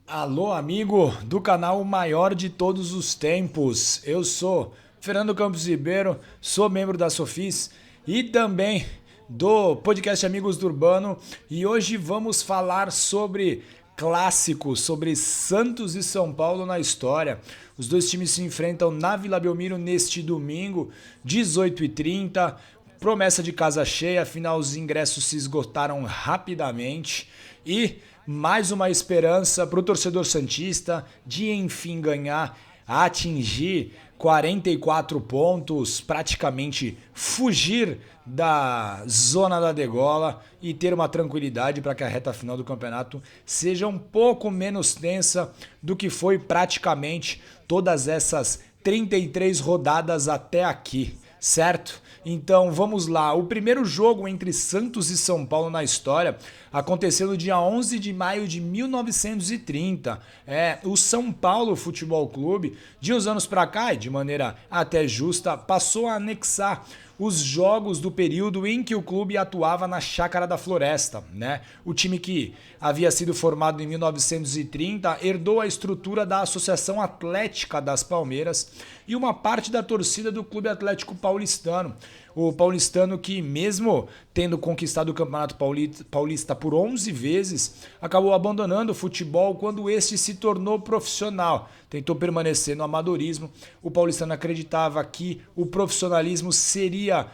Alô, amigo do canal maior de todos os tempos. Eu sou Fernando Campos Ribeiro, sou membro da Sofis e também do podcast Amigos do Urbano. E hoje vamos falar sobre clássicos, sobre Santos e São Paulo na história. Os dois times se enfrentam na Vila Belmiro neste domingo, 18h30. Promessa de casa cheia, afinal os ingressos se esgotaram rapidamente e mais uma esperança para o torcedor santista de enfim ganhar, atingir 44 pontos, praticamente fugir da zona da degola e ter uma tranquilidade para que a reta final do campeonato seja um pouco menos tensa do que foi praticamente todas essas 33 rodadas até aqui, certo? Então vamos lá, o primeiro jogo entre Santos e São Paulo na história aconteceu no dia 11 de maio de 1930. O São Paulo Futebol Clube, de uns anos para cá, e de maneira até justa, passou a anexar os jogos do período em que o clube atuava na Chácara da Floresta, né? O time que havia sido formado em 1930 herdou a estrutura da Associação Atlética das Palmeiras e uma parte da torcida do Clube Atlético Paulistano. O paulistano que, mesmo tendo conquistado o Campeonato Paulista por 11 vezes, acabou abandonando o futebol quando este se tornou profissional. Tentou permanecer no amadorismo. O paulistano acreditava que o profissionalismo seria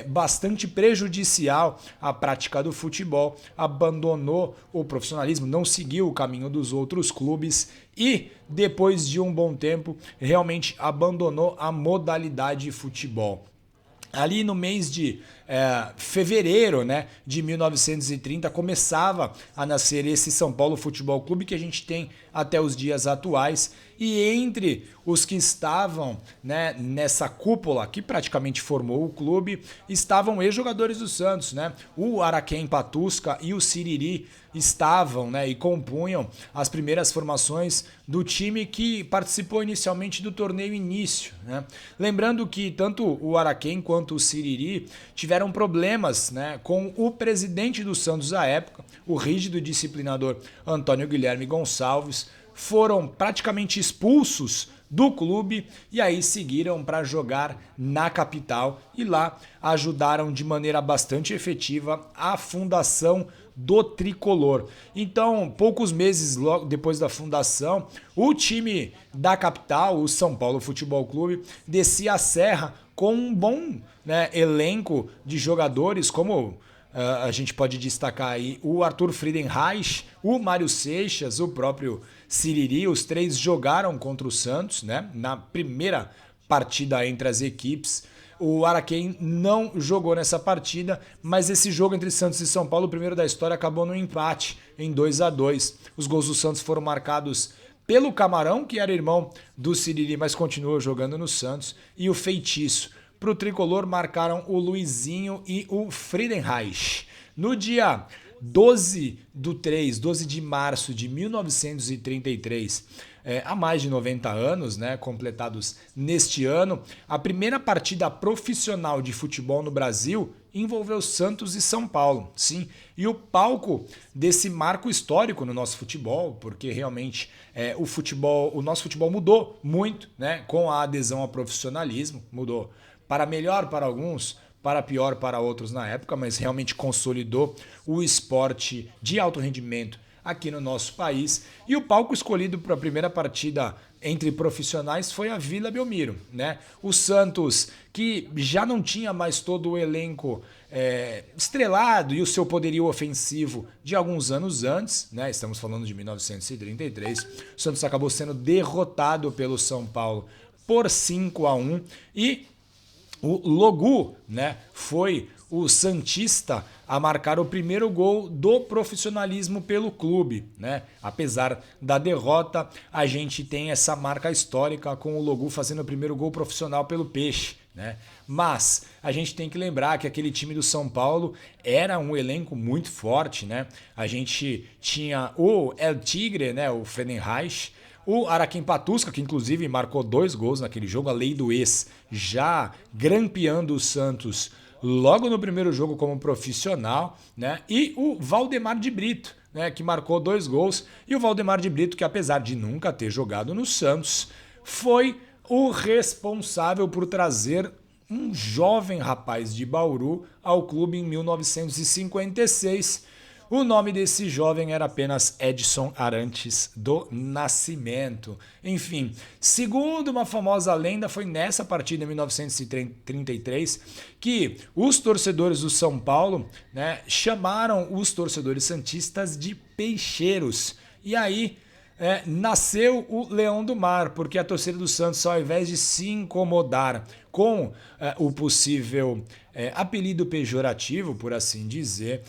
bastante prejudicial à prática do futebol, abandonou o profissionalismo, não seguiu o caminho dos outros clubes e, depois de um bom tempo, realmente abandonou a modalidade de futebol. Ali no mês de fevereiro, né, de 1930 começava a nascer esse São Paulo Futebol Clube que a gente tem até os dias atuais. E entre os que estavam, né, nessa cúpula que praticamente formou o clube, estavam ex-jogadores do Santos, né? O Araquém Patusca e o Siriri estavam, né, e compunham as primeiras formações do time que participou inicialmente do torneio início, né? Lembrando que tanto o Araquém quanto o Siriri tiveram problemas, né, com o presidente do Santos à época, o rígido disciplinador Antônio Guilherme Gonçalves, foram praticamente expulsos do clube e aí seguiram para jogar na capital e lá ajudaram de maneira bastante efetiva a fundação do Tricolor. Então, poucos meses logo depois da fundação, o time da capital, o São Paulo Futebol Clube, descia a serra com um bom, né, elenco de jogadores como a gente pode destacar aí o Arthur Friedenreich, o Mário Seixas, o próprio Siriri. Os três jogaram contra o Santos, né, na primeira partida entre as equipes. O Araquém não jogou nessa partida, mas esse jogo entre Santos e São Paulo, o primeiro da história, acabou no empate em 2-2. Os gols do Santos foram marcados pelo Camarão, que era irmão do Siriri, mas continuou jogando no Santos, e o Feitiço. Para o Tricolor marcaram o Luizinho e o Friedenreich. No dia 12 de março de 1933, há mais de 90 anos, né, completados neste ano, a primeira partida profissional de futebol no Brasil envolveu Santos e São Paulo, sim, e o palco desse marco histórico no nosso futebol, porque realmente o nosso futebol mudou muito, né, com a adesão ao profissionalismo, mudou para melhor para alguns, para pior para outros na época, mas realmente consolidou o esporte de alto rendimento aqui no nosso país. E o palco escolhido para a primeira partida entre profissionais foi a Vila Belmiro, né? O Santos, que já não tinha mais todo o elenco estrelado e o seu poderio ofensivo de alguns anos antes, né? Estamos falando de 1933. O Santos acabou sendo derrotado pelo São Paulo por 5-1 e o Logu, né, foi o santista a marcar o primeiro gol do profissionalismo pelo clube, né? Apesar da derrota, a gente tem essa marca histórica com o Logu fazendo o primeiro gol profissional pelo Peixe, né? Mas a gente tem que lembrar que aquele time do São Paulo era um elenco muito forte, né? A gente tinha o El Tigre, né, o Friedenreich, o Araquém Patusca, que inclusive marcou 2 gols naquele jogo, a lei do ex, já grampeando o Santos logo no primeiro jogo como profissional, né? E o Valdemar de Brito, né, que marcou 2 gols, e o Valdemar de Brito, que apesar de nunca ter jogado no Santos, foi o responsável por trazer um jovem rapaz de Bauru ao clube em 1956. O nome desse jovem era apenas Edson Arantes do Nascimento. Enfim, segundo uma famosa lenda, foi nessa partida em 1933 que os torcedores do São Paulo, né, chamaram os torcedores santistas de peixeiros. E aí nasceu o Leão do Mar, porque a torcida do Santos, ao invés de se incomodar com o possível apelido pejorativo, por assim dizer,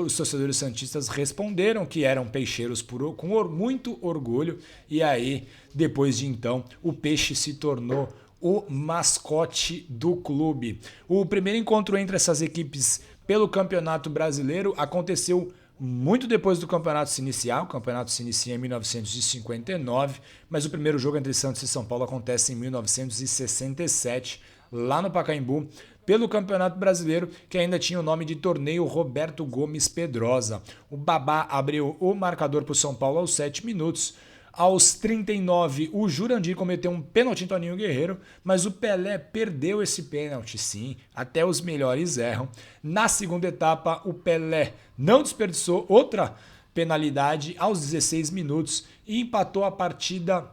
os torcedores santistas responderam que eram peixeiros com muito orgulho, e aí, depois de então, o peixe se tornou o mascote do clube. O primeiro encontro entre essas equipes pelo Campeonato Brasileiro aconteceu muito depois do campeonato se iniciar. O campeonato se inicia em 1959, mas o primeiro jogo entre Santos e São Paulo acontece em 1967, lá no Pacaembu, pelo Campeonato Brasileiro, que ainda tinha o nome de Torneio Roberto Gomes Pedrosa. O Babá abriu o marcador para o São Paulo aos 7 minutos. Aos 39, o Jurandir cometeu um pênalti em Toninho Guerreiro, mas o Pelé perdeu esse pênalti, sim, até os melhores erram. Na segunda etapa, o Pelé não desperdiçou outra penalidade aos 16 minutos e empatou a partida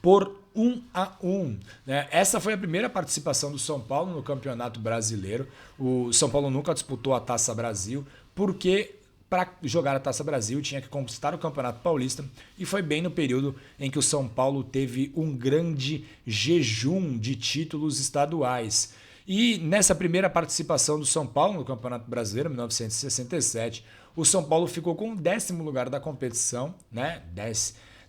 por 1-1. Né? Essa foi a primeira participação do São Paulo no Campeonato Brasileiro. O São Paulo nunca disputou a Taça Brasil, porque para jogar a Taça Brasil tinha que conquistar o Campeonato Paulista, e foi bem no período em que o São Paulo teve um grande jejum de títulos estaduais. E nessa primeira participação do São Paulo no Campeonato Brasileiro, em 1967, o São Paulo ficou com o 10º lugar da competição, né?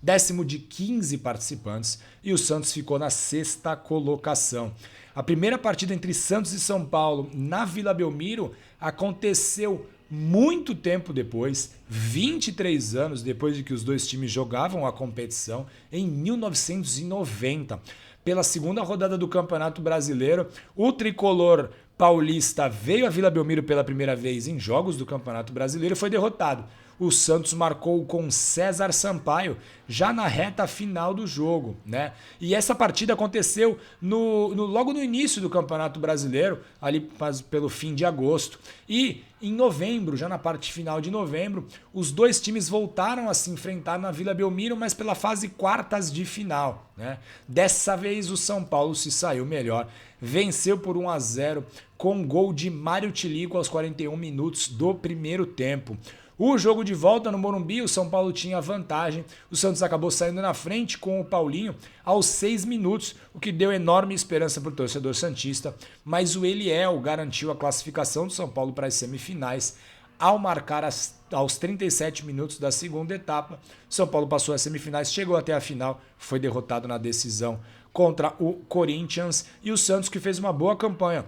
Décimo de 15 participantes, e o Santos ficou na 6ª colocação. A primeira partida entre Santos e São Paulo na Vila Belmiro aconteceu muito tempo depois, 23 anos depois de que os dois times jogavam a competição, em 1990. Pela segunda rodada do Campeonato Brasileiro, o tricolor paulista veio à Vila Belmiro pela primeira vez em jogos do Campeonato Brasileiro e foi derrotado. O Santos marcou com César Sampaio já na reta final do jogo, né? E essa partida aconteceu logo no início do Campeonato Brasileiro, ali pelo fim de agosto. E em novembro, já na parte final de novembro, os dois times voltaram a se enfrentar na Vila Belmiro, mas pela fase quartas de final, né? Dessa vez o São Paulo se saiu melhor, venceu por 1-0 com um gol de Mário Tilico aos 41 minutos do primeiro tempo. O jogo de volta no Morumbi, o São Paulo tinha vantagem, o Santos acabou saindo na frente com o Paulinho aos 6 minutos, o que deu enorme esperança para o torcedor santista, mas o Eliel garantiu a classificação do São Paulo para as semifinais. Ao marcar aos 37 minutos da segunda etapa, São Paulo passou às semifinais, chegou até a final, foi derrotado na decisão contra o Corinthians, e o Santos, que fez uma boa campanha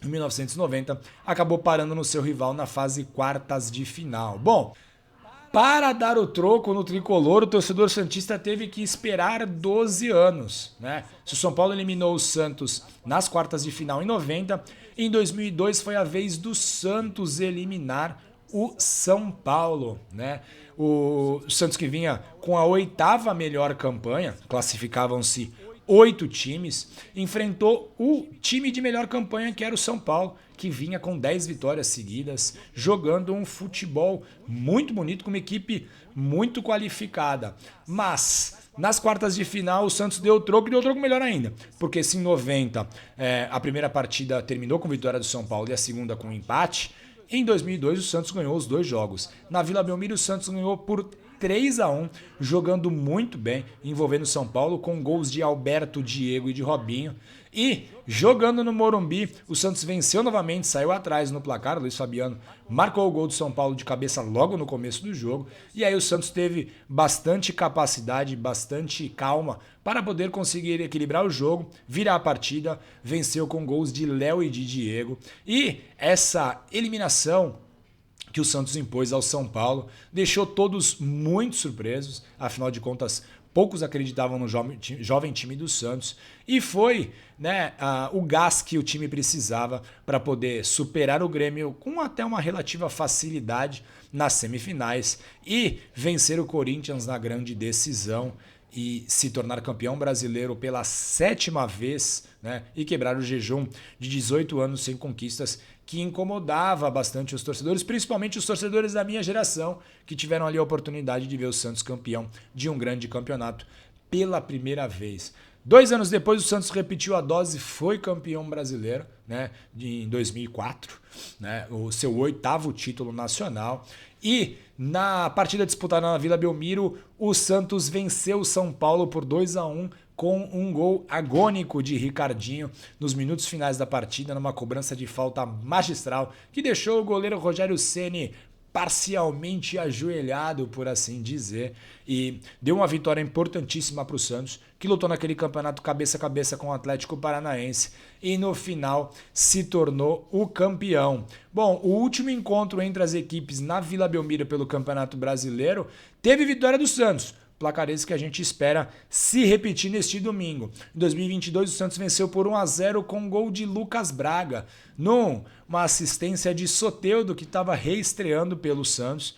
em 1990, acabou parando no seu rival na fase quartas de final. Bom, para dar o troco no tricolor, o torcedor santista teve que esperar 12 anos, né? Se o São Paulo eliminou o Santos nas quartas de final em 90, em 2002 foi a vez do Santos eliminar o São Paulo, né? O Santos, que vinha com a 8ª melhor campanha, classificavam-se 8 times, enfrentou o time de melhor campanha, que era o São Paulo, que vinha com 10 vitórias seguidas, jogando um futebol muito bonito, com uma equipe muito qualificada. Mas nas quartas de final o Santos deu troco, e deu troco melhor ainda, porque se em 90 a primeira partida terminou com vitória do São Paulo e a segunda com empate, em 2002 o Santos ganhou os 2 jogos. Na Vila Belmiro o Santos ganhou por 3-1, jogando muito bem, envolvendo o São Paulo com gols de Alberto, Diego e de Robinho. E jogando no Morumbi, o Santos venceu novamente, saiu atrás no placar. O Luiz Fabiano marcou o gol do São Paulo de cabeça logo no começo do jogo. E aí o Santos teve bastante capacidade, bastante calma para poder conseguir equilibrar o jogo, virar a partida, venceu com gols de Léo e de Diego. E essa eliminação que o Santos impôs ao São Paulo deixou todos muito surpresos. Afinal de contas, poucos acreditavam no jovem time do Santos, e foi, né, o gás que o time precisava para poder superar o Grêmio com até uma relativa facilidade nas semifinais e vencer o Corinthians na grande decisão e se tornar campeão brasileiro pela 7ª vez, né, e quebrar o jejum de 18 anos sem conquistas, que incomodava bastante os torcedores, principalmente os torcedores da minha geração, que tiveram ali a oportunidade de ver o Santos campeão de um grande campeonato pela primeira vez. 2 anos depois, o Santos repetiu a dose, foi campeão brasileiro, né, em 2004, né, o seu 8º título nacional. E na partida disputada na Vila Belmiro, o Santos venceu o São Paulo por 2-1 com um gol agônico de Ricardinho nos minutos finais da partida, numa cobrança de falta magistral que deixou o goleiro Rogério Ceni parcialmente ajoelhado, por assim dizer, e deu uma vitória importantíssima para o Santos, que lutou naquele campeonato cabeça a cabeça com o Atlético Paranaense e no final se tornou o campeão. Bom, o último encontro entre as equipes na Vila Belmiro pelo Campeonato Brasileiro teve vitória do Santos, placar esse que a gente espera se repetir neste domingo. Em 2022, o Santos venceu por 1-0 com um gol de Lucas Braga, numa assistência de Soteldo, que estava reestreando pelo Santos.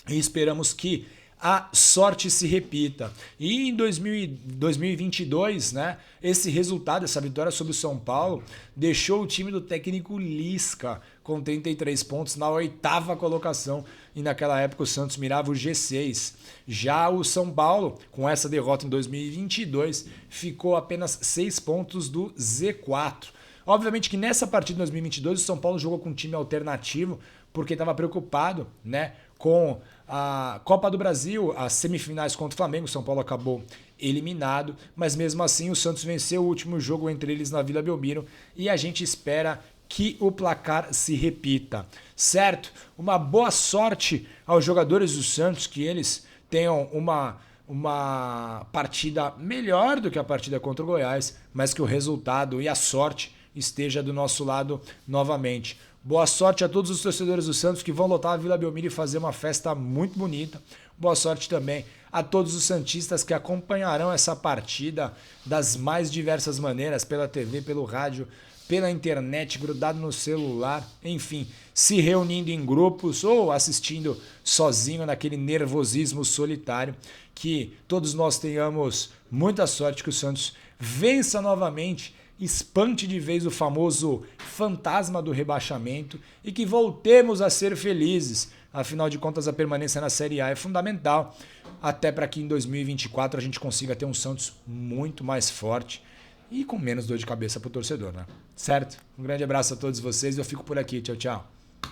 E esperamos que a sorte se repita. E em 2022, né, esse resultado, essa vitória sobre o São Paulo, deixou o time do técnico Lisca com 33 pontos na 8ª colocação. E naquela época o Santos mirava o G6. Já o São Paulo, com essa derrota em 2022, ficou apenas 6 pontos do Z4. Obviamente que nessa partida de 2022 o São Paulo jogou com um time alternativo, porque estava preocupado, né, com a Copa do Brasil, as semifinais contra o Flamengo. O São Paulo acabou eliminado, mas mesmo assim o Santos venceu o último jogo entre eles na Vila Belmiro e a gente espera que o placar se repita, certo? Uma boa sorte aos jogadores do Santos, que eles tenham uma partida melhor do que a partida contra o Goiás, mas que o resultado e a sorte esteja do nosso lado novamente. Boa sorte a todos os torcedores do Santos que vão lotar a Vila Belmiro e fazer uma festa muito bonita. Boa sorte também a todos os santistas que acompanharão essa partida das mais diversas maneiras, pela TV, pelo rádio, pela internet, grudado no celular, enfim, se reunindo em grupos ou assistindo sozinho naquele nervosismo solitário. Que todos nós tenhamos muita sorte, que o Santos vença novamente, espante de vez o famoso fantasma do rebaixamento e que voltemos a ser felizes. Afinal de contas, a permanência na Série A é fundamental, até para que em 2024 a gente consiga ter um Santos muito mais forte e com menos dor de cabeça para o torcedor, né? Certo? Um grande abraço a todos vocês e eu fico por aqui. Tchau, tchau.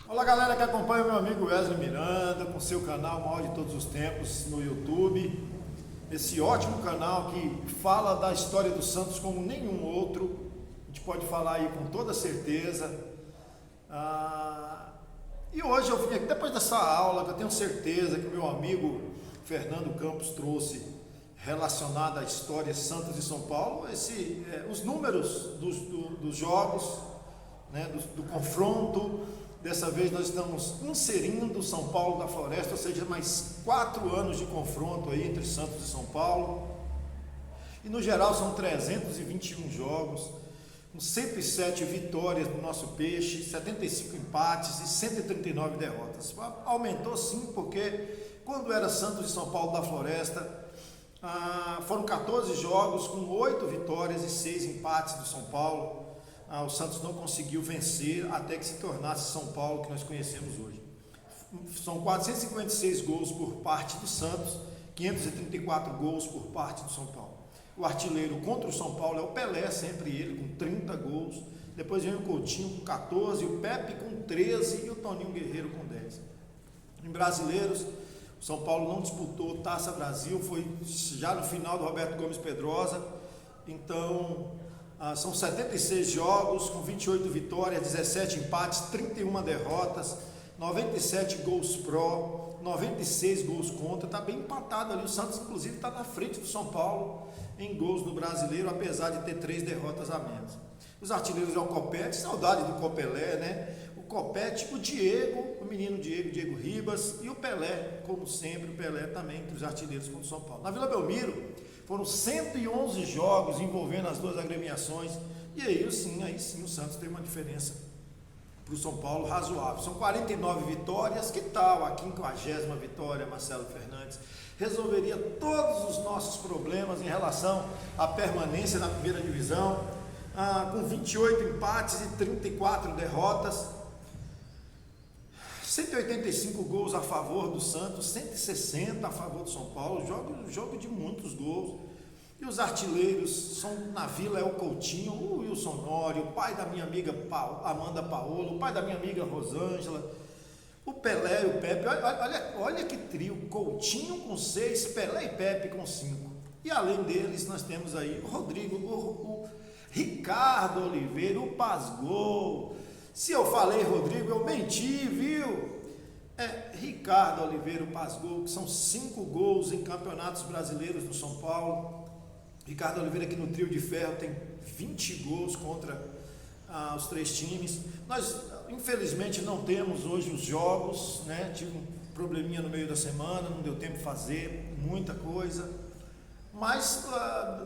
Olá, galera que acompanha o meu amigo Wesley Miranda com seu canal Maior de Todos os Tempos no YouTube. Esse ótimo canal que fala da história do Santos como nenhum outro. A gente pode falar aí com toda certeza. E hoje eu vim aqui, depois dessa aula, que eu tenho certeza que o meu amigo Fernando Campos trouxe relacionada à história Santos e São Paulo, os números dos jogos, né, do confronto. Dessa vez nós estamos inserindo o São Paulo da Floresta, ou seja, mais 4 anos de confronto aí entre Santos e São Paulo. E no geral são 321 jogos, com 107 vitórias do nosso peixe, 75 empates e 139 derrotas. Aumentou sim, porque quando era Santos e São Paulo da Floresta, foram 14 jogos com 8 vitórias e 6 empates do São Paulo. O Santos não conseguiu vencer até que se tornasse São Paulo que nós conhecemos hoje. São 456 gols por parte do Santos, 534 gols por parte do São Paulo. O artilheiro contra o São Paulo é o Pelé, sempre ele, com 30 gols. Depois vem o Coutinho com 14, o Pepe com 13 e o Toninho Guerreiro com 10. Em brasileiros, o São Paulo não disputou Taça Brasil, foi já no final do Roberto Gomes Pedrosa. Então, são 76 jogos, com 28 vitórias, 17 empates, 31 derrotas, 97 gols pró, 96 gols contra. Está bem empatado ali. O Santos, inclusive, está na frente do São Paulo em gols no brasileiro, apesar de ter 3 derrotas a menos. Os artilheiros é o Copete, saudade do Copelé, né? O Copete, o Diego, o menino Diego Ribas e o Pelé, como sempre, o Pelé também entre os artilheiros contra o São Paulo. Na Vila Belmiro foram 111 jogos envolvendo as duas agremiações e aí sim o Santos tem uma diferença para o São Paulo razoável. São 49 vitórias, que tal a 50ª vitória, Marcelo Fernandes? Resolveria todos os nossos problemas em relação à permanência na primeira divisão, com 28 empates e 34 derrotas, 185 gols a favor do Santos, 160 a favor do São Paulo, jogo de muitos gols. E os artilheiros são, na Vila é o Coutinho, o Wilson Nório, o pai da minha amiga Amanda Paolo, o pai da minha amiga Rosângela, o Pelé e o Pepe. Olha que trio, Coutinho com 6, Pelé e Pepe com 5. E além deles nós temos aí o Rodrigo, o Ricardo Oliveira, o Pasgol. Se eu falei Rodrigo, eu menti, viu? Ricardo Oliveira, o Pasgol, que são 5 gols em campeonatos brasileiros do São Paulo. Ricardo Oliveira aqui no trio de ferro tem 20 gols contra os 3 times. Nós infelizmente não temos hoje os jogos, né? Tive um probleminha no meio da semana, não deu tempo de fazer muita coisa. Mas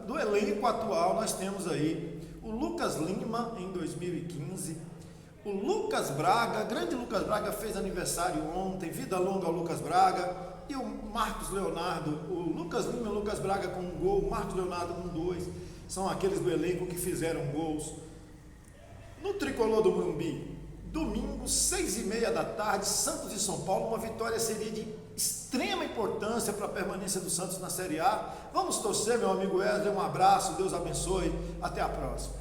do elenco atual nós temos aí o Lucas Lima em 2015, o Lucas Braga, grande Lucas Braga fez aniversário ontem, vida longa ao Lucas Braga. E o Marcos Leonardo, o Lucas Lima e o Lucas Braga com 1 gol, o Marcos Leonardo com 2, são aqueles do elenco que fizeram gols. No Tricolor do Morumbi, domingo, 6h30 da tarde, Santos e São Paulo, uma vitória seria de extrema importância para a permanência do Santos na Série A. Vamos torcer, meu amigo Wesley, um abraço, Deus abençoe, até a próxima.